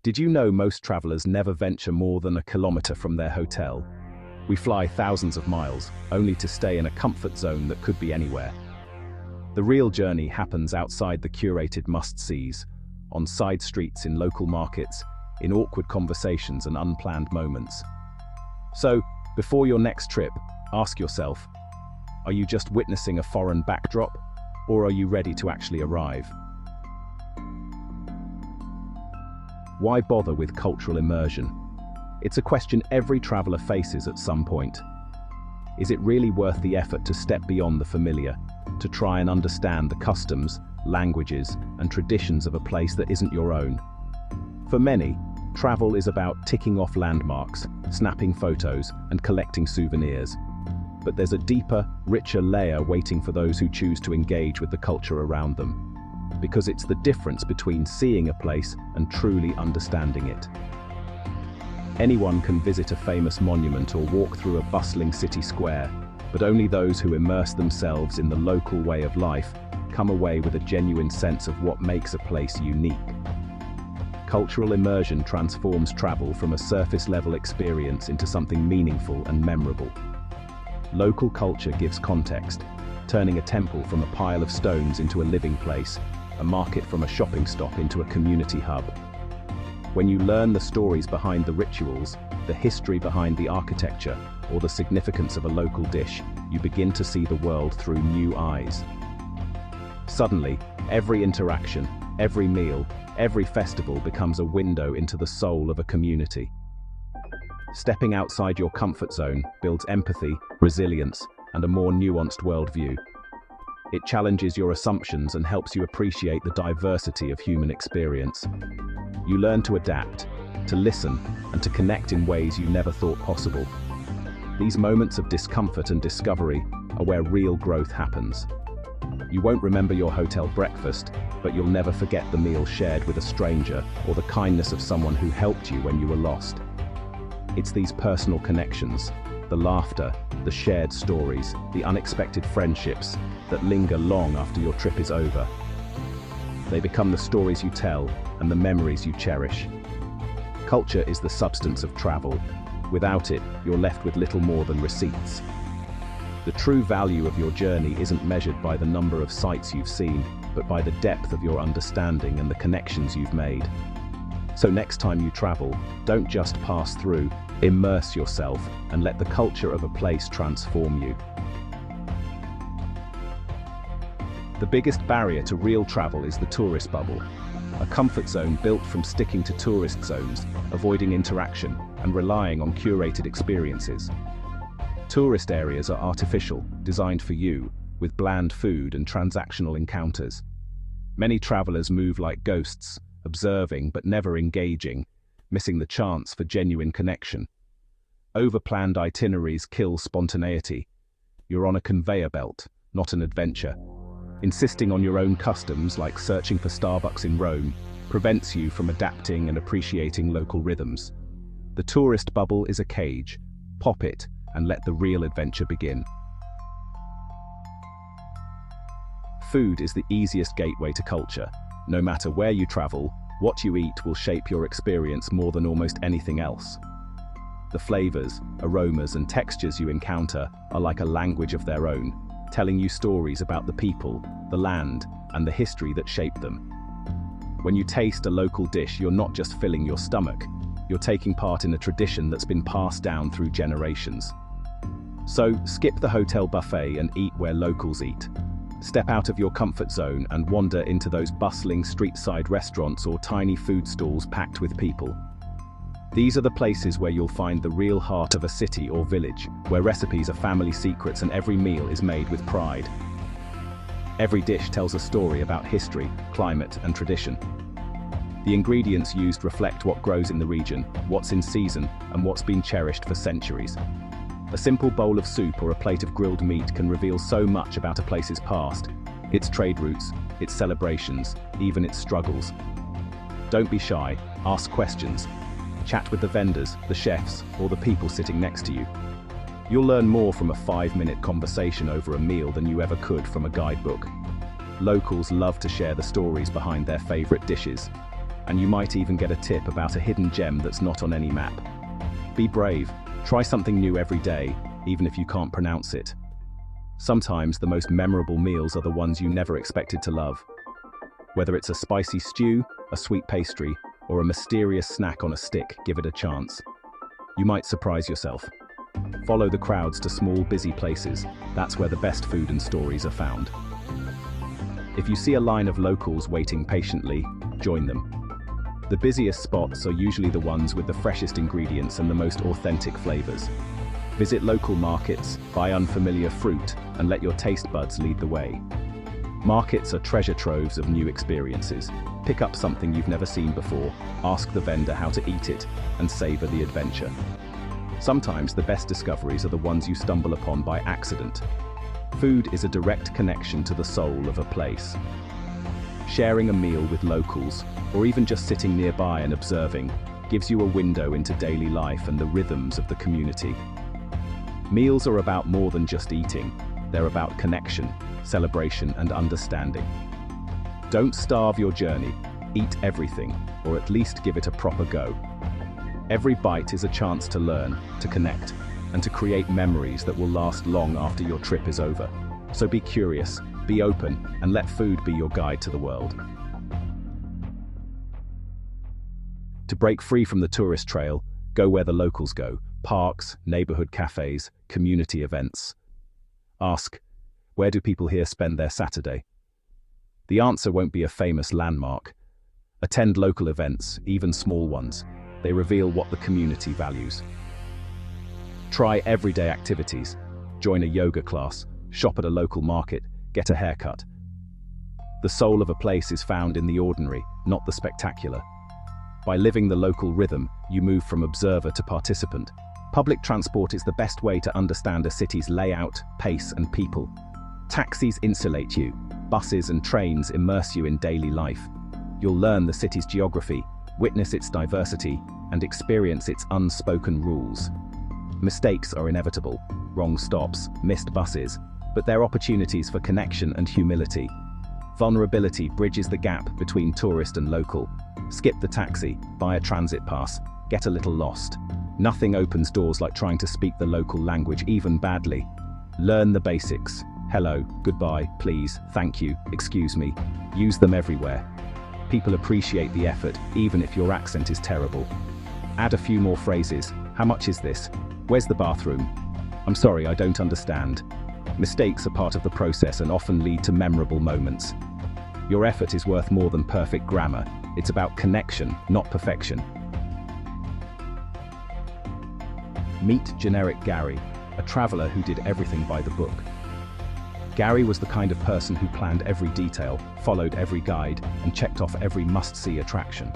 Did you know most travelers never venture more than a kilometer from their hotel? We fly thousands of miles, only to stay in a comfort zone that could be anywhere. The real journey happens outside the curated must-sees, on side streets in local markets, in awkward conversations and unplanned moments. So, before your next trip, ask yourself, are you just witnessing a foreign backdrop, or are you ready to actually arrive? Why bother with cultural immersion? It's a question every traveler faces at some point. Is it really worth the effort to step beyond the familiar, to try and understand the customs, languages, and traditions of a place that isn't your own? For many, travel is about ticking off landmarks, snapping photos, and collecting souvenirs. But there's a deeper, richer layer waiting for those who choose to engage with the culture around them. Because it's the difference between seeing a place and truly understanding it. Anyone can visit a famous monument or walk through a bustling city square, but only those who immerse themselves in the local way of life come away with a genuine sense of what makes a place unique. Cultural immersion transforms travel from a surface-level experience into something meaningful and memorable. Local culture gives context, turning a temple from a pile of stones into a living place, a market from a shopping stop into a community hub. When you learn the stories behind the rituals, the history behind the architecture, or the significance of a local dish, you begin to see the world through new eyes. Suddenly, every interaction, every meal, every festival becomes a window into the soul of a community. Stepping outside your comfort zone builds empathy, resilience, and a more nuanced worldview. It challenges your assumptions and helps you appreciate the diversity of human experience. You learn to adapt, to listen, and to connect in ways you never thought possible. These moments of discomfort and discovery are where real growth happens. You won't remember your hotel breakfast, but you'll never forget the meal shared with a stranger or the kindness of someone who helped you when you were lost. It's these personal connections, the laughter, the shared stories, the unexpected friendships that linger long after your trip is over. They become the stories you tell and the memories you cherish. Culture is the substance of travel. Without it, you're left with little more than receipts. The true value of your journey isn't measured by the number of sights you've seen, but by the depth of your understanding and the connections you've made. So next time you travel, don't just pass through, immerse yourself and let the culture of a place transform you. The biggest barrier to real travel is the tourist bubble, a comfort zone built from sticking to tourist zones, avoiding interaction, and relying on curated experiences. Tourist areas are artificial, designed for you, with bland food and transactional encounters. Many travelers move like ghosts, observing but never engaging, missing the chance for genuine connection. Over-planned itineraries kill spontaneity. You're on a conveyor belt, not an adventure. Insisting on your own customs, like searching for Starbucks in Rome, prevents you from adapting and appreciating local rhythms. The tourist bubble is a cage. Pop it and let the real adventure begin. Food is the easiest gateway to culture. No matter where you travel, what you eat will shape your experience more than almost anything else. The flavors, aromas, and textures you encounter are like a language of their own, telling you stories about the people, the land, and the history that shaped them. When you taste a local dish, you're not just filling your stomach, you're taking part in a tradition that's been passed down through generations. So, skip the hotel buffet and eat where locals eat. Step out of your comfort zone and wander into those bustling street-side restaurants or tiny food stalls packed with people. These are the places where you'll find the real heart of a city or village, where recipes are family secrets and every meal is made with pride. Every dish tells a story about history, climate, and tradition. The ingredients used reflect what grows in the region, what's in season, and what's been cherished for centuries. A simple bowl of soup or a plate of grilled meat can reveal so much about a place's past, its trade routes, its celebrations, even its struggles. Don't be shy, ask questions. Chat with the vendors, the chefs, or the people sitting next to you. You'll learn more from a 5-minute conversation over a meal than you ever could from a guidebook. Locals love to share the stories behind their favorite dishes. and you might even get a tip about a hidden gem that's not on any map. Be brave. Try something new every day, even if you can't pronounce it. Sometimes the most memorable meals are the ones you never expected to love. Whether it's a spicy stew, a sweet pastry, or a mysterious snack on a stick, give it a chance. You might surprise yourself. Follow the crowds to small, busy places. That's where the best food and stories are found. If you see a line of locals waiting patiently, join them. The busiest spots are usually the ones with the freshest ingredients and the most authentic flavors. Visit local markets, buy unfamiliar fruit, and let your taste buds lead the way. Markets are treasure troves of new experiences. Pick up something you've never seen before, ask the vendor how to eat it, and savor the adventure. Sometimes the best discoveries are the ones you stumble upon by accident. Food is a direct connection to the soul of a place. Sharing a meal with locals, or even just sitting nearby and observing, gives you a window into daily life and the rhythms of the community. Meals are about more than just eating. They're about connection, celebration, and understanding. Don't starve your journey. Eat everything, or at least give it a proper go. Every bite is a chance to learn, to connect, and to create memories that will last long after your trip is over. So be curious, be open, and let food be your guide to the world. To break free from the tourist trail, go where the locals go: parks, neighborhood cafes, community events. Ask, where do people here spend their Saturday? The answer won't be a famous landmark. Attend local events, even small ones. They reveal what the community values. Try everyday activities. Join a yoga class, shop at a local market, get a haircut. The soul of a place is found in the ordinary, not the spectacular. By living the local rhythm, you move from observer to participant. Public transport is the best way to understand a city's layout, pace, and people. Taxis insulate you. Buses and trains immerse you in daily life. You'll learn the city's geography, witness its diversity, and experience its unspoken rules. Mistakes are inevitable: wrong stops, missed buses, but they're opportunities for connection and humility. Vulnerability bridges the gap between tourist and local. Skip the taxi, buy a transit pass, get a little lost. Nothing opens doors like trying to speak the local language, even badly. Learn the basics. Hello, goodbye, please, thank you, excuse me. Use them everywhere. People appreciate the effort, even if your accent is terrible. Add a few more phrases. How much is this? Where's the bathroom? I'm sorry, I don't understand. Mistakes are part of the process and often lead to memorable moments. Your effort is worth more than perfect grammar. It's about connection, not perfection. Meet Generic Gary, a traveler who did everything by the book. Gary was the kind of person who planned every detail, followed every guide, and checked off every must-see attraction.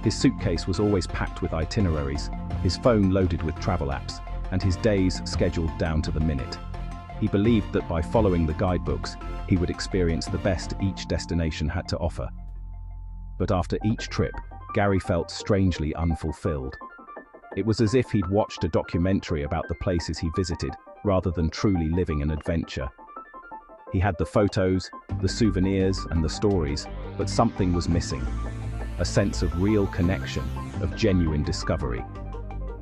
His suitcase was always packed with itineraries, his phone loaded with travel apps, and his days scheduled down to the minute. He believed that by following the guidebooks, he would experience the best each destination had to offer. But after each trip, Gary felt strangely unfulfilled. It was as if he'd watched a documentary about the places he visited, rather than truly living an adventure. He had the photos, the souvenirs, and the stories, but something was missing. A sense of real connection, of genuine discovery.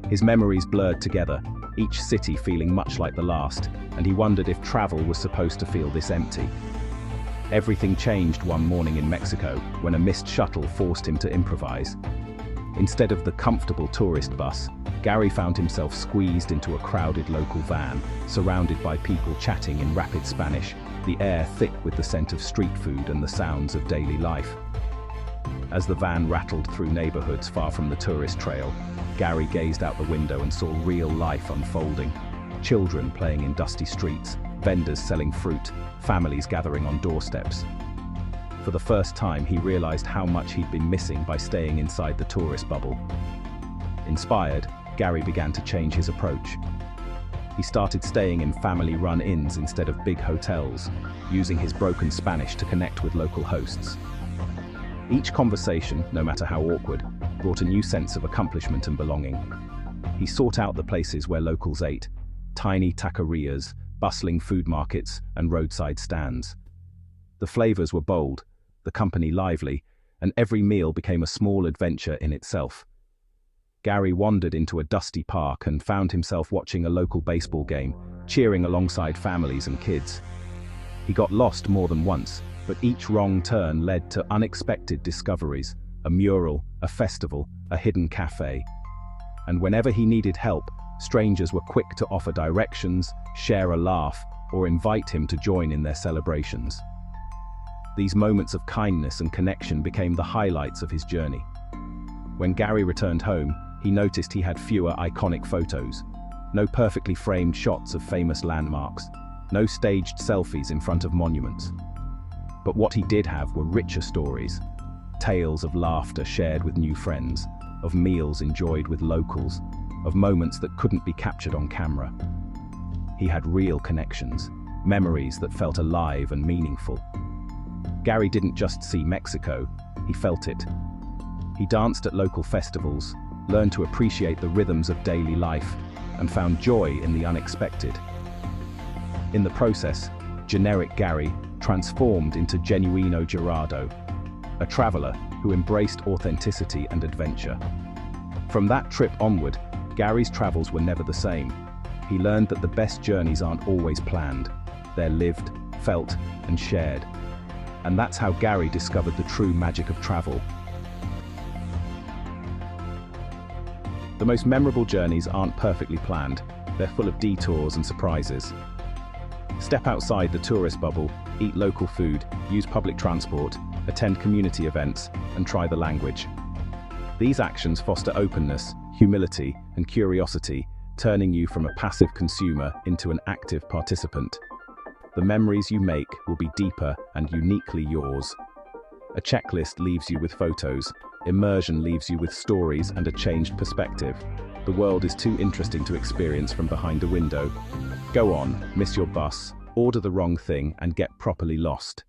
His memories blurred together, each city feeling much like the last, and he wondered if travel was supposed to feel this empty. Everything changed one morning in Mexico when a missed shuttle forced him to improvise. Instead of the comfortable tourist bus, Gary found himself squeezed into a crowded local van, surrounded by people chatting in rapid Spanish, the air thick with the scent of street food and the sounds of daily life. As the van rattled through neighborhoods far from the tourist trail, Gary gazed out the window and saw real life unfolding. Children playing in dusty streets, vendors selling fruit, families gathering on doorsteps. For the first time, he realized how much he'd been missing by staying inside the tourist bubble. Inspired, Gary began to change his approach. He started staying in family-run inns instead of big hotels, using his broken Spanish to connect with local hosts. Each conversation, no matter how awkward, brought a new sense of accomplishment and belonging. He sought out the places where locals ate: tiny taquerias, bustling food markets, and roadside stands. The flavors were bold, the company lively, and every meal became a small adventure in itself. Gary wandered into a dusty park and found himself watching a local baseball game, cheering alongside families and kids. He got lost more than once, but each wrong turn led to unexpected discoveries: a mural, a festival, a hidden cafe. And whenever he needed help, strangers were quick to offer directions, share a laugh, or invite him to join in their celebrations. These moments of kindness and connection became the highlights of his journey. When Gary returned home, he noticed he had fewer iconic photos. No perfectly framed shots of famous landmarks, no staged selfies in front of monuments. But what he did have were richer stories. Tales of laughter shared with new friends, of meals enjoyed with locals, of moments that couldn't be captured on camera. He had real connections, memories that felt alive and meaningful. Gary didn't just see Mexico, he felt it. He danced at local festivals, learned to appreciate the rhythms of daily life, and found joy in the unexpected. In the process, generic Gary transformed into Genuino Gerardo, a traveler who embraced authenticity and adventure. From that trip onward, Gary's travels were never the same. He learned that the best journeys aren't always planned. They're lived, felt, and shared. And that's how Gary discovered the true magic of travel. The most memorable journeys aren't perfectly planned. They're full of detours and surprises. Step outside the tourist bubble, eat local food, use public transport, attend community events, and try the language. These actions foster openness, humility, and curiosity, turning you from a passive consumer into an active participant. The memories you make will be deeper and uniquely yours. A checklist leaves you with photos, immersion leaves you with stories and a changed perspective. The world is too interesting to experience from behind a window. Go on, miss your bus, order the wrong thing, and get properly lost.